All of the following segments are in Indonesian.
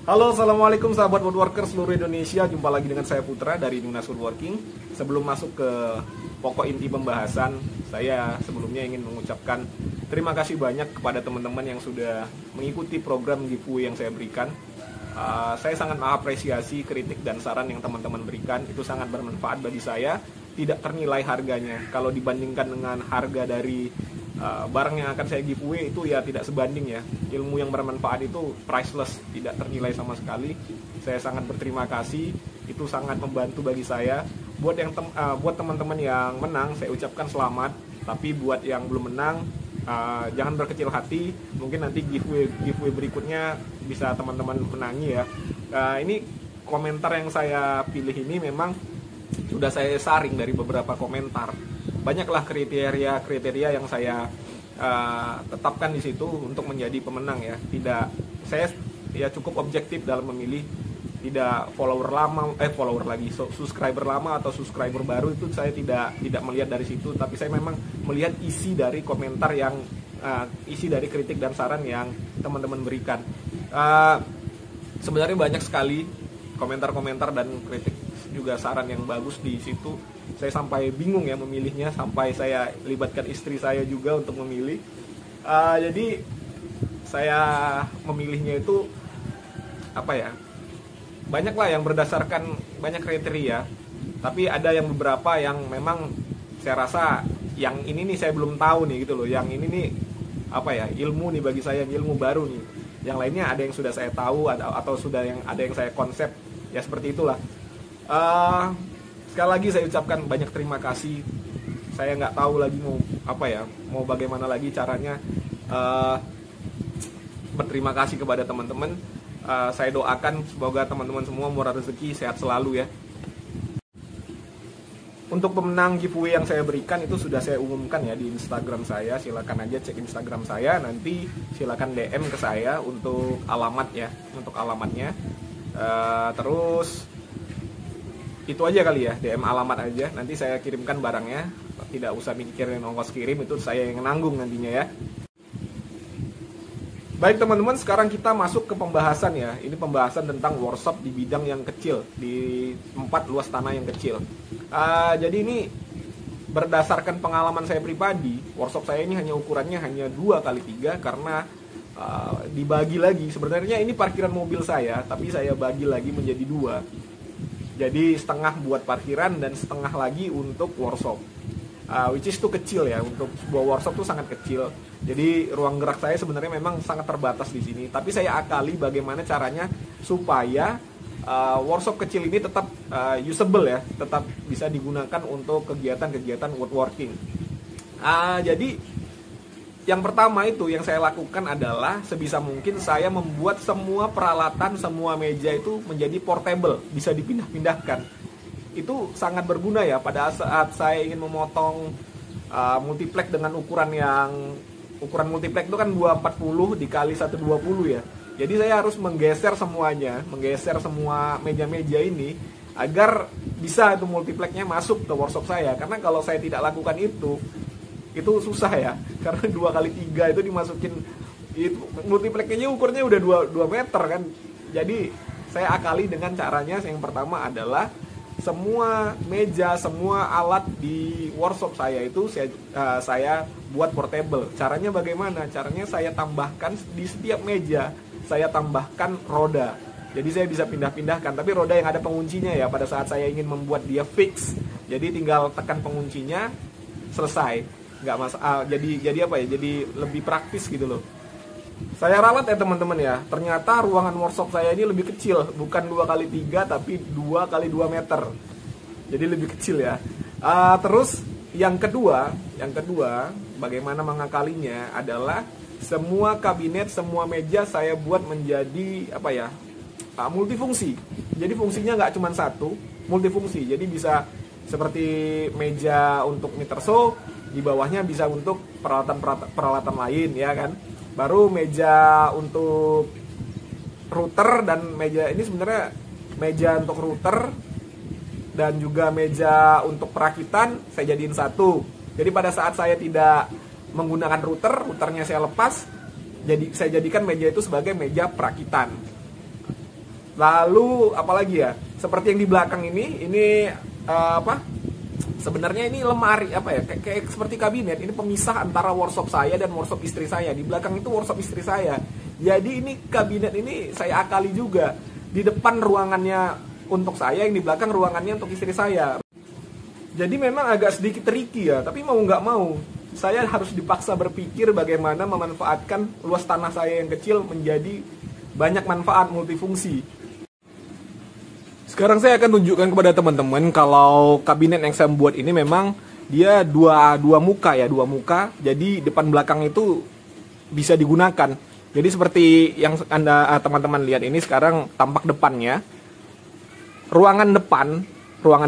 Halo, assalamualaikum sahabat woodworker seluruh Indonesia. Jumpa lagi dengan saya Putra dari Nunas Woodworking. Sebelum masuk ke pokok inti pembahasan, saya sebelumnya ingin mengucapkan terima kasih banyak kepada teman-teman yang sudah mengikuti program giveaway yang saya berikan. Saya sangat mengapresiasi kritik dan saran yang teman-teman berikan. Itu sangat bermanfaat bagi saya. Tidak ternilai harganya. Kalau dibandingkan dengan harga dari barang yang akan saya giveaway itu ya tidak sebanding ya. Ilmu yang bermanfaat itu priceless, tidak ternilai sama sekali. Saya sangat berterima kasih, itu sangat membantu bagi saya. Buat teman-teman yang menang saya ucapkan selamat, tapi buat yang belum menang jangan berkecil hati. Mungkin nanti giveaway berikutnya bisa teman-teman menangi ya. Ini komentar yang saya pilih ini memang sudah saya saring dari beberapa komentar. Banyaklah kriteria yang saya tetapkan di situ untuk menjadi pemenang ya. Saya cukup objektif dalam memilih. Tidak subscriber lama atau subscriber baru itu saya tidak melihat dari situ, tapi saya memang melihat isi dari komentar yang isi dari kritik dan saran yang teman-teman berikan. Sebenarnya banyak sekali komentar-komentar dan kritik juga saran yang bagus di situ. Saya sampai bingung ya memilihnya, sampai saya libatkan istri saya juga untuk memilih. Jadi saya memilihnya itu banyaklah yang berdasarkan banyak kriteria, tapi ada yang beberapa yang memang saya rasa yang ini nih saya belum tahu nih gitu loh. Yang ini nih ilmu nih bagi saya, ilmu baru nih. Yang lainnya ada yang sudah saya tahu atau ada yang saya konsep ya, seperti itulah. Sekali lagi saya ucapkan banyak terima kasih. Saya nggak tahu lagi mau bagaimana lagi caranya berterima kasih kepada teman-teman. Saya doakan semoga teman-teman semua murah rezeki, sehat selalu ya. Untuk pemenang giveaway yang saya berikan itu sudah saya umumkan ya di Instagram saya. Silakan aja cek Instagram saya, nanti silakan DM ke saya untuk alamatnya. Terus itu aja kali ya, DM alamat aja, nanti saya kirimkan barangnya. Tidak usah mikirin ongkos kirim, itu saya yang nanggung nantinya ya. Baik teman-teman, sekarang kita masuk ke pembahasan ya. Ini pembahasan tentang workshop di bidang yang kecil, di tempat luas tanah yang kecil. Jadi ini berdasarkan pengalaman saya pribadi. Workshop saya ini ukurannya hanya 2x3 karena dibagi lagi. Sebenarnya ini parkiran mobil saya, tapi saya bagi lagi menjadi 2. Jadi setengah buat parkiran dan setengah lagi untuk workshop. Which is itu kecil ya, untuk sebuah workshop itu sangat kecil. Jadi ruang gerak saya sebenarnya memang sangat terbatas di sini. Tapi saya akali bagaimana caranya supaya workshop kecil ini tetap usable ya, tetap bisa digunakan untuk kegiatan-kegiatan woodworking. Jadi yang pertama itu yang saya lakukan adalah sebisa mungkin saya membuat semua peralatan, semua meja itu menjadi portable, bisa dipindah-pindahkan. Itu sangat berguna ya pada saat saya ingin memotong multiplex dengan ukuran multiplex itu kan 240 dikali 120 ya. Jadi saya harus menggeser semua meja-meja ini agar bisa itu multiplexnya masuk ke workshop saya. Karena kalau saya tidak lakukan itu susah ya, karena 2x3 itu dimasukin, itu multiplexnya ukurnya udah 2 meter kan. Jadi saya akali dengan caranya, yang pertama adalah semua meja, semua alat di workshop saya itu saya buat portable. Caranya bagaimana? Caranya saya tambahkan di setiap meja, saya tambahkan roda. Jadi saya bisa pindah-pindahkan, tapi roda yang ada penguncinya ya, pada saat saya ingin membuat dia fix. Jadi tinggal tekan penguncinya, selesai. Nggak masalah, jadi lebih praktis gitu loh. Saya ralat ya teman-teman ya, ternyata ruangan workshop saya ini lebih kecil, bukan 2x3 tapi 2x2 meter. Jadi lebih kecil ya. Terus yang kedua bagaimana mengakalinya adalah semua kabinet, semua meja saya buat menjadi multifungsi. Jadi fungsinya nggak cuma satu, multifungsi. Jadi bisa seperti meja untuk meter saw, di bawahnya bisa untuk peralatan lain ya kan. Baru meja untuk router, dan meja ini sebenarnya meja untuk router dan juga meja untuk perakitan saya jadiin satu. Jadi pada saat saya tidak menggunakan routernya saya lepas, jadi saya jadikan meja itu sebagai meja perakitan. Lalu apalagi ya? Seperti yang di belakang ini apa? Sebenarnya ini lemari apa ya? Kayak seperti kabinet. Ini pemisah antara workshop saya dan workshop istri saya. Di belakang itu workshop istri saya. Jadi ini kabinet ini saya akali juga. Di depan ruangannya untuk saya, yang di belakang ruangannya untuk istri saya. Jadi memang agak sedikit tricky ya, tapi mau nggak mau saya harus dipaksa berpikir bagaimana memanfaatkan luas tanah saya yang kecil menjadi banyak manfaat multifungsi. Sekarang saya akan tunjukkan kepada teman-teman kalau kabinet yang saya buat ini memang dia dua muka ya, dua muka. Jadi depan belakang itu bisa digunakan. Jadi seperti yang teman-teman lihat ini sekarang tampak depannya. Ruangan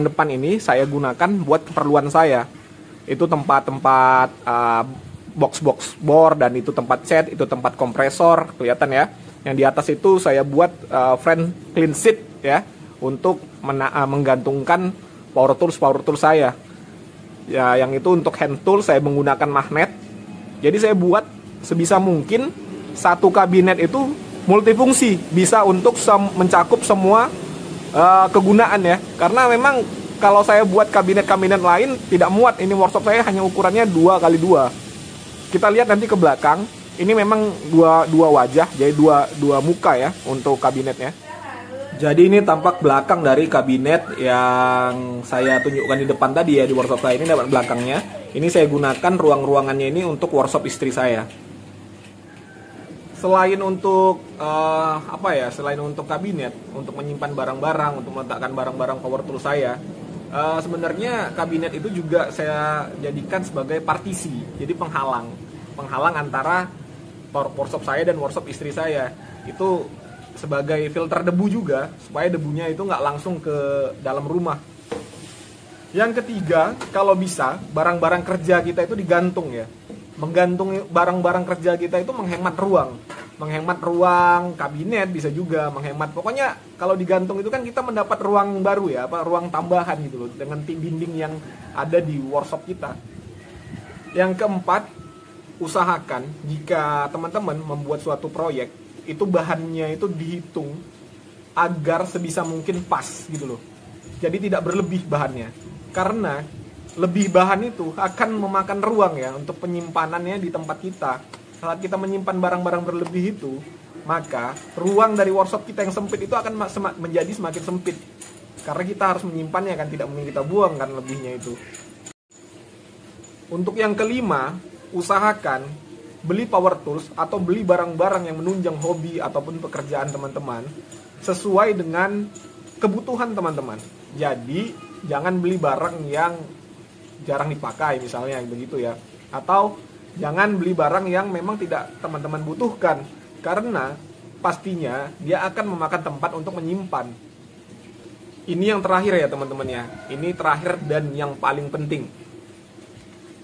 depan ini saya gunakan buat keperluan saya. Itu tempat-tempat box-box bor, dan itu tempat cat, itu tempat kompresor, kelihatan ya. Yang di atas itu saya buat front clean sheet ya, untuk menggantungkan power tools saya. Ya, yang itu untuk hand tool saya menggunakan magnet. Jadi saya buat sebisa mungkin satu kabinet itu multifungsi, bisa untuk mencakup semua kegunaan ya. Karena memang kalau saya buat kabinet-kabinet lain tidak muat. Ini workshop saya hanya ukurannya 2x2. Kita lihat nanti ke belakang. Ini memang dua wajah, jadi dua muka ya untuk kabinetnya. Jadi ini tampak belakang dari kabinet yang saya tunjukkan di depan tadi ya, di workshop saya. Ini dapat belakangnya. Ini saya gunakan ruang-ruangannya ini untuk workshop istri saya. Selain untuk selain untuk kabinet, untuk menyimpan barang-barang, untuk meletakkan barang-barang power tool saya, sebenarnya kabinet itu juga saya jadikan sebagai partisi, jadi penghalang antara workshop saya dan workshop istri saya. Itu sebagai filter debu juga, supaya debunya itu nggak langsung ke dalam rumah. Yang ketiga, kalau bisa barang-barang kerja kita itu digantung ya. Menggantung barang-barang kerja kita itu menghemat ruang kabinet, bisa juga menghemat. Pokoknya kalau digantung itu kan kita mendapat ruang baru ya, ruang tambahan gitu loh, dengan dinding yang ada di workshop kita. Yang keempat, usahakan jika teman-teman membuat suatu proyek, itu bahannya itu dihitung agar sebisa mungkin pas gitu loh. Jadi tidak berlebih bahannya. Karena lebih bahan itu akan memakan ruang ya untuk penyimpanannya di tempat kita. Saat kita menyimpan barang-barang berlebih itu, maka ruang dari workshop kita yang sempit itu akan menjadi semakin sempit. Karena kita harus menyimpannya kan, tidak mungkin kita buang kan lebihnya itu. Untuk yang kelima, usahakan beli power tools atau beli barang-barang yang menunjang hobi ataupun pekerjaan teman-teman sesuai dengan kebutuhan teman-teman. Jadi jangan beli barang yang jarang dipakai misalnya begitu ya, atau jangan beli barang yang memang tidak teman-teman butuhkan, karena pastinya dia akan memakan tempat untuk menyimpan. Ini yang terakhir ya teman-teman ya, ini terakhir dan yang paling penting,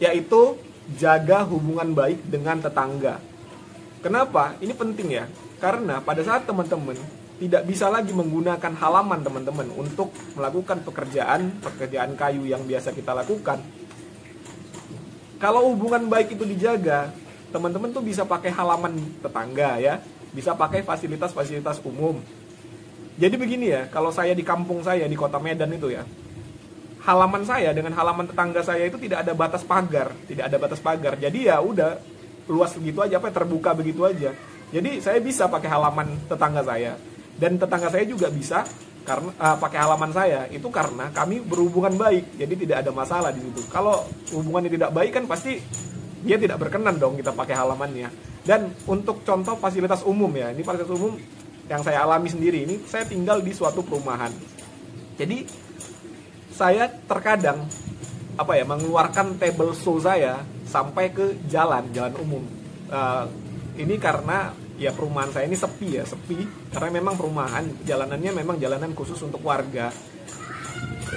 yaitu jaga hubungan baik dengan tetangga. Kenapa? Ini penting ya, karena pada saat teman-teman tidak bisa lagi menggunakan halaman teman-teman untuk melakukan pekerjaan kayu yang biasa kita lakukan. Kalau hubungan baik itu dijaga, teman-teman tuh bisa pakai halaman tetangga ya, bisa pakai fasilitas-fasilitas umum. Jadi begini ya, kalau saya di kampung saya di Kota Medan itu ya, halaman saya dengan halaman tetangga saya itu tidak ada batas pagar. Jadi ya udah luas begitu aja, terbuka begitu aja. Jadi saya bisa pakai halaman tetangga saya, dan tetangga saya juga bisa karena pakai halaman saya. Itu karena kami berhubungan baik, jadi tidak ada masalah di situ. Kalau hubungannya tidak baik kan pasti dia tidak berkenan dong kita pakai halamannya. Dan untuk contoh fasilitas umum ya, ini fasilitas umum yang saya alami sendiri. Ini saya tinggal di suatu perumahan. Jadi saya terkadang mengeluarkan table saw saya sampai ke jalan umum. Ini karena ya perumahan saya ini sepi karena memang perumahan, jalanannya memang jalanan khusus untuk warga.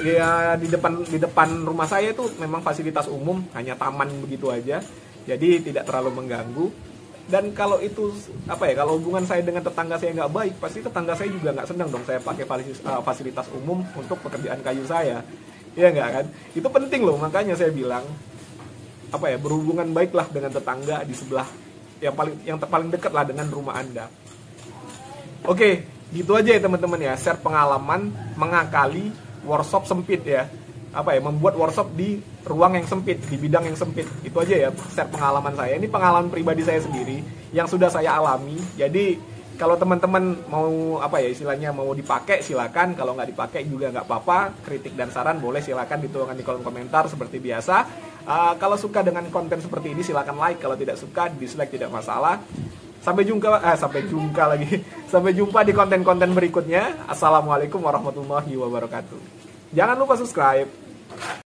Ya di depan rumah saya itu memang fasilitas umum, hanya taman begitu aja. Jadi tidak terlalu mengganggu. Dan kalau itu kalau hubungan saya dengan tetangga saya nggak baik, pasti tetangga saya juga nggak senang dong saya pakai fasilitas umum untuk pekerjaan kayu saya. Iya nggak kan? Itu penting loh, makanya saya bilang berhubungan baiklah dengan tetangga di sebelah yang paling dekat lah dengan rumah Anda. Oke, Gitu aja ya teman-teman ya, share pengalaman mengakali workshop sempit ya. Membuat workshop di ruang yang sempit, di bidang yang sempit. Itu aja ya, share pengalaman saya. Ini pengalaman pribadi saya sendiri yang sudah saya alami. Jadi kalau teman-teman mau istilahnya mau dipakai silakan, kalau nggak dipakai juga nggak apa-apa. Kritik dan saran boleh silakan dituangkan di kolom komentar seperti biasa. Kalau suka dengan konten seperti ini silakan like, kalau tidak suka dislike tidak masalah. Sampai jumpa di konten-konten berikutnya. Assalamualaikum warahmatullahi wabarakatuh. Jangan lupa subscribe.